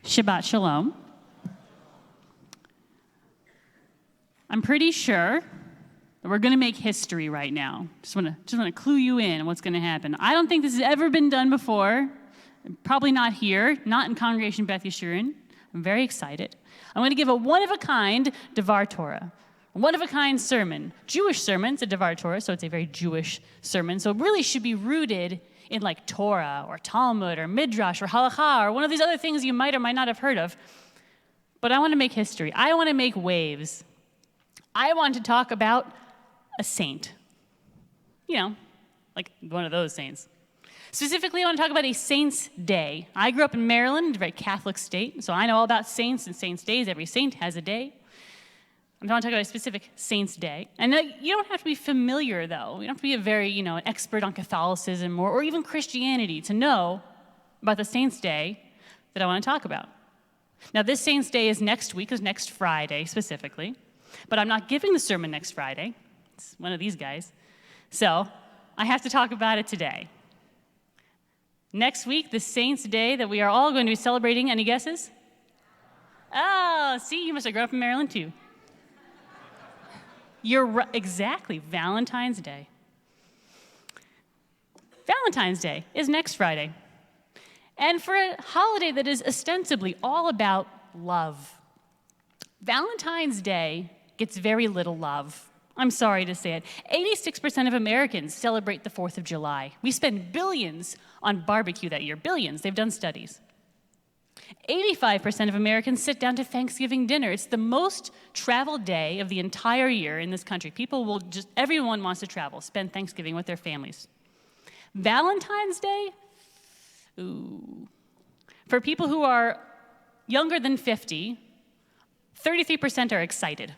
Shabbat Shalom. I'm pretty sure that we're going to make history right now. Just want to clue you in on what's going to happen. I don't think this has ever been done before. Probably not here, not in Congregation Beth Yeshurun. I'm very excited. I'm going to give a one-of-a-kind Devar Torah, a one-of-a-kind sermon. Jewish sermon, it's a Devar Torah, so it's a very Jewish sermon. So it really should be rooted in like Torah or Talmud or Midrash or Halakha or one of these other things you might or might not have heard of. But I want to make history. I want to make waves. I want to talk about a saint. You know, like one of those saints. Specifically, I want to talk about a Saints' Day. I grew up in Maryland, a very Catholic state, so I know all about saints and saints' days. Every saint has a day. I want to talk about a specific Saints' Day. And you don't have to be familiar, though. You don't have to be a very, an expert on Catholicism or even Christianity to know about the Saints' Day that I want to talk about. Now, this Saints' Day is next week, is next Friday specifically. But I'm not giving the sermon next Friday. It's one of these guys. So I have to talk about it today. Next week, the Saints' Day that we are all going to be celebrating. Any guesses? Oh, see, you must have grown up in Maryland too. You're right, exactly, Valentine's Day. Valentine's Day is next Friday. And for a holiday that is ostensibly all about love, Valentine's Day gets very little love. I'm sorry to say it. 86% of Americans celebrate the 4th of July. We spend billions on barbecue that year. Billions. They've done studies. 85% of Americans sit down to Thanksgiving dinner. It's the most traveled day of the entire year in this country. Everyone wants to travel, spend Thanksgiving with their families. Valentine's Day? Ooh. For people who are younger than 50, 33% are excited.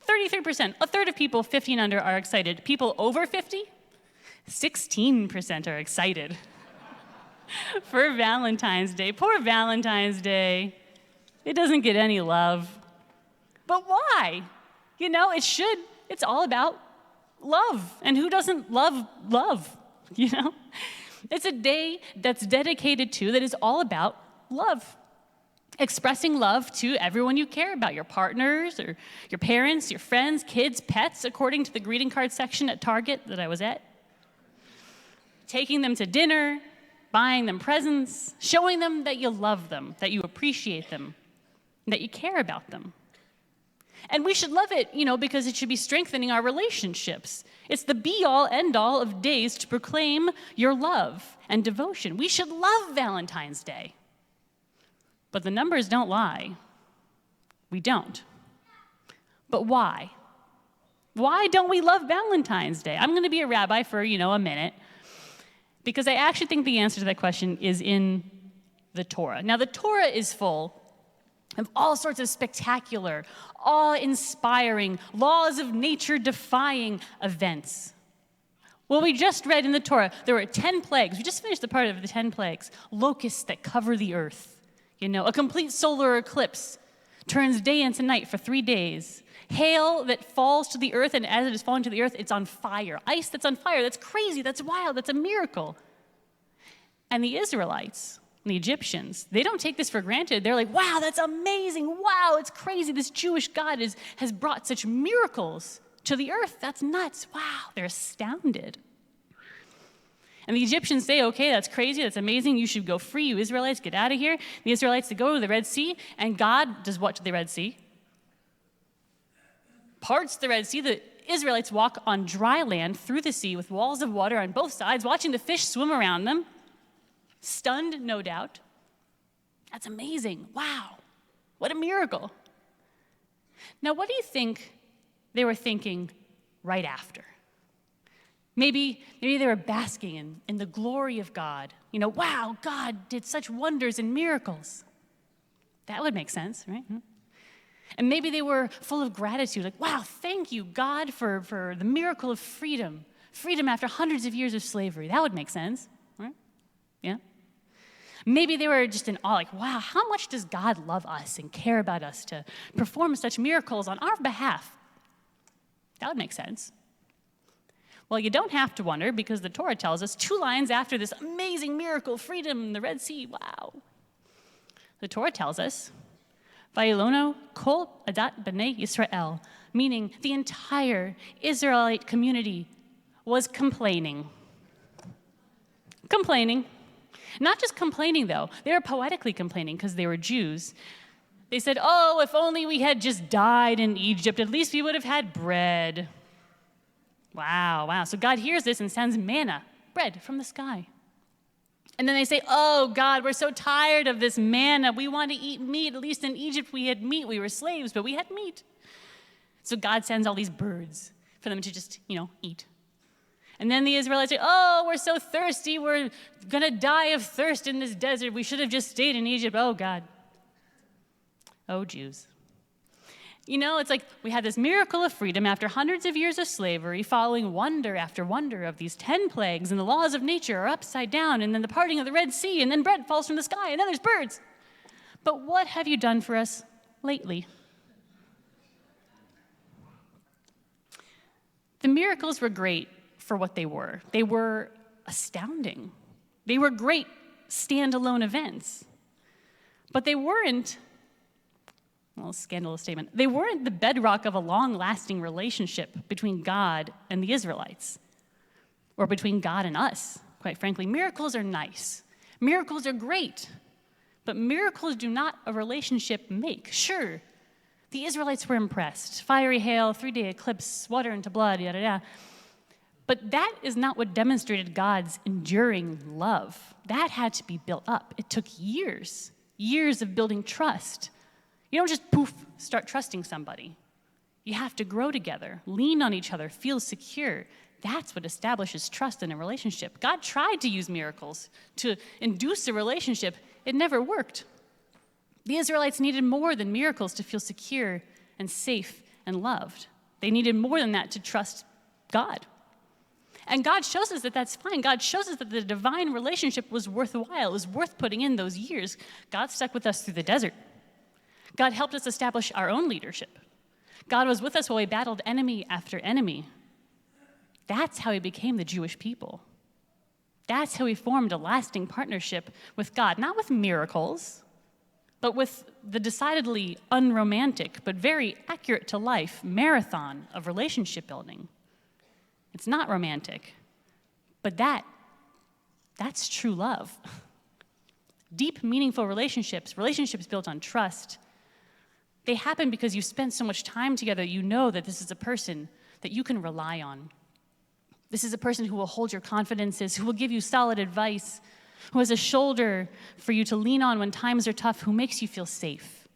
33%, a third of people 50 and under are excited. People over 50, 16% are excited for Valentine's Day. Poor Valentine's Day. It doesn't get any love. But why? It's all about love. And who doesn't love love? It's a day that's dedicated to, that is all about love. Expressing love to everyone you care about, your partners or your parents, your friends, kids, pets, according to the greeting card section at Target that I was at. Taking them to dinner, buying them presents, showing them that you love them, that you appreciate them, that you care about them. And we should love it, because it should be strengthening our relationships. It's the be-all, end-all of days to proclaim your love and devotion. We should love Valentine's Day. But the numbers don't lie. We don't. But why? Why don't we love Valentine's Day? I'm going to be a rabbi for, a minute, because I actually think the answer to that question is in the Torah. Now, the Torah is full of all sorts of spectacular, awe-inspiring, laws of nature-defying events. Well, we just read in the Torah, there were 10 plagues. We just finished the part of the 10 plagues. Locusts that cover the earth. A complete solar eclipse turns day into night for 3 days. Hail that falls to the earth, and as it is falling to the earth, it's on fire. Ice that's on fire. That's crazy. That's wild. That's a miracle. And the Israelites, the Egyptians, they don't take this for granted. They're like, wow, that's amazing. Wow, it's crazy. This Jewish God has brought such miracles to the earth. That's nuts. Wow, they're astounded. And the Egyptians say, okay, that's crazy, that's amazing, you should go free, you Israelites, get out of here. The Israelites, they go to the Red Sea, and God does what to the Red Sea? Parts the Red Sea. The Israelites walk on dry land through the sea with walls of water on both sides, watching the fish swim around them. Stunned, no doubt. That's amazing. Wow, what a miracle. Now, what do you think they were thinking right after? Maybe they were basking in the glory of God. Wow, God did such wonders and miracles. That would make sense, right? And maybe they were full of gratitude, like, wow, thank you, God, for the miracle of freedom. Freedom after hundreds of years of slavery. That would make sense, right? Yeah. Maybe they were just in awe, like, wow, how much does God love us and care about us to perform such miracles on our behalf? That would make sense. Well, you don't have to wonder, because the Torah tells us 2 lines after this amazing miracle, freedom, the Red Sea, wow. The Torah tells us, Vayilono kol adat b'nei Yisrael, meaning the entire Israelite community was complaining. Complaining. Not just complaining, though. They were poetically complaining because they were Jews. They said, oh, if only we had just died in Egypt, at least we would have had bread. Wow. So God hears this and sends manna, bread from the sky. And then they say, oh, God, we're so tired of this manna. We want to eat meat. At least in Egypt we had meat. We were slaves, but we had meat. So God sends all these birds for them to just, eat. And then the Israelites say, oh, we're so thirsty. We're going to die of thirst in this desert. We should have just stayed in Egypt. Oh, God. Oh, Jews. It's like we had this miracle of freedom after hundreds of years of slavery, following wonder after wonder of these 10 plagues, and the laws of nature are upside down, and then the parting of the Red Sea, and then bread falls from the sky, and then there's birds. But what have you done for us lately? The miracles were great for what they were. They were astounding. They were great standalone events. But they weren't, scandalous statement, they weren't the bedrock of a long-lasting relationship between God and the Israelites, or between God and us, quite frankly. Miracles are nice. Miracles are great. But miracles do not a relationship make. Sure, the Israelites were impressed. Fiery hail, 3-day eclipse, water into blood, yada, yada. But that is not what demonstrated God's enduring love. That had to be built up. It took years of building trust. You don't just poof, start trusting somebody. You have to grow together, lean on each other, feel secure. That's what establishes trust in a relationship. God tried to use miracles to induce a relationship. It never worked. The Israelites needed more than miracles to feel secure and safe and loved. They needed more than that to trust God. And God shows us that that's fine. God shows us that the divine relationship was worthwhile. It was worth putting in those years. God stuck with us through the desert. God helped us establish our own leadership. God was with us while we battled enemy after enemy. That's how we became the Jewish people. That's how we formed a lasting partnership with God, not with miracles, but with the decidedly unromantic but very accurate to life marathon of relationship building. It's not romantic, but that's true love. Deep, meaningful relationships built on trust, they happen because you spent so much time together, you know that this is a person that you can rely on. This is a person who will hold your confidences, who will give you solid advice, who has a shoulder for you to lean on when times are tough, who makes you feel safe.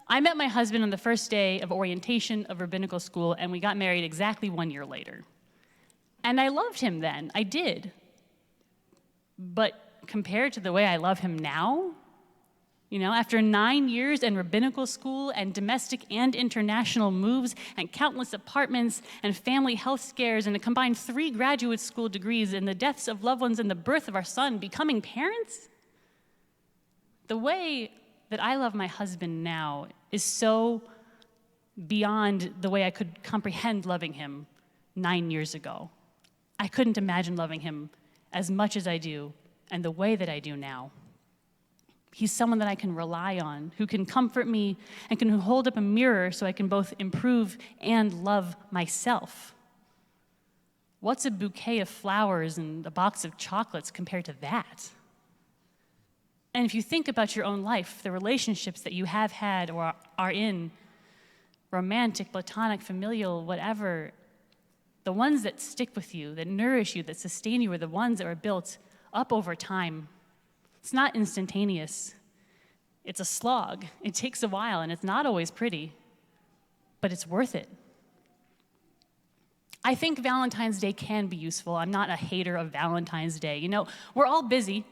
I met my husband on the first day of orientation of rabbinical school, and we got married exactly 1 year later. And I loved him then, I did. But compared to the way I love him now, after 9 years in rabbinical school and domestic and international moves and countless apartments and family health scares and a combined 3 graduate school degrees and the deaths of loved ones and the birth of our son, becoming parents, the way that I love my husband now is so beyond the way I could comprehend loving him 9 years ago. I couldn't imagine loving him as much as I do and the way that I do now. He's someone that I can rely on, who can comfort me and can hold up a mirror so I can both improve and love myself. What's a bouquet of flowers and a box of chocolates compared to that? And if you think about your own life, the relationships that you have had or are in, romantic, platonic, familial, whatever, the ones that stick with you, that nourish you, that sustain you, are the ones that are built up over time. It's not instantaneous. It's a slog. It takes a while, and it's not always pretty, but it's worth it. I think Valentine's Day can be useful. I'm not a hater of Valentine's Day. We're all busy.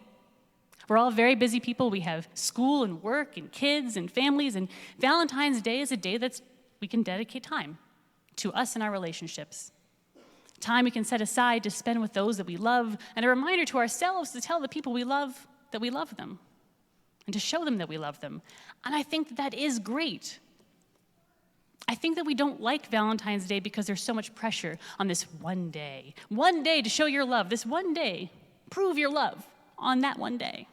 We're all very busy people. We have school and work and kids and families, and Valentine's Day is a day we can dedicate time to us and our relationships. Time we can set aside to spend with those that we love, and a reminder to ourselves to tell the people we love that we love them, and to show them that we love them. And I think that is great. I think that we don't like Valentine's Day because there's so much pressure on this one day to show your love, this one day, prove your love on that one day.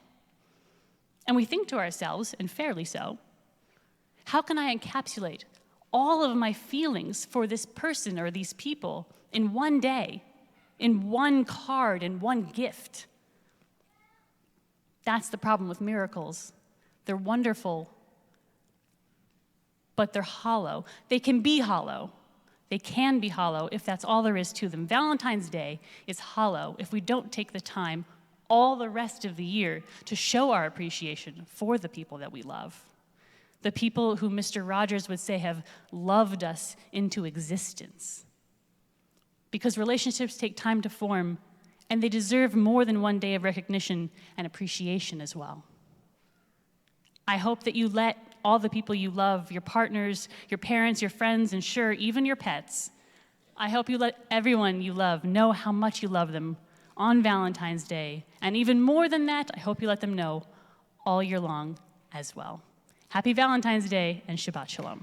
And we think to ourselves, and fairly so, how can I encapsulate all of my feelings for this person or these people in one day, in one card, in one gift? That's the problem with miracles. They're wonderful, but they're hollow. They can be hollow. They can be hollow if that's all there is to them. Valentine's Day is hollow if we don't take the time all the rest of the year to show our appreciation for the people that we love. The people who Mr. Rogers would say have loved us into existence. Because relationships take time to form, and they deserve more than one day of recognition and appreciation as well. I hope that you let all the people you love, your partners, your parents, your friends, and sure, even your pets, I hope you let everyone you love know how much you love them on Valentine's Day. And even more than that, I hope you let them know all year long as well. Happy Valentine's Day and Shabbat Shalom.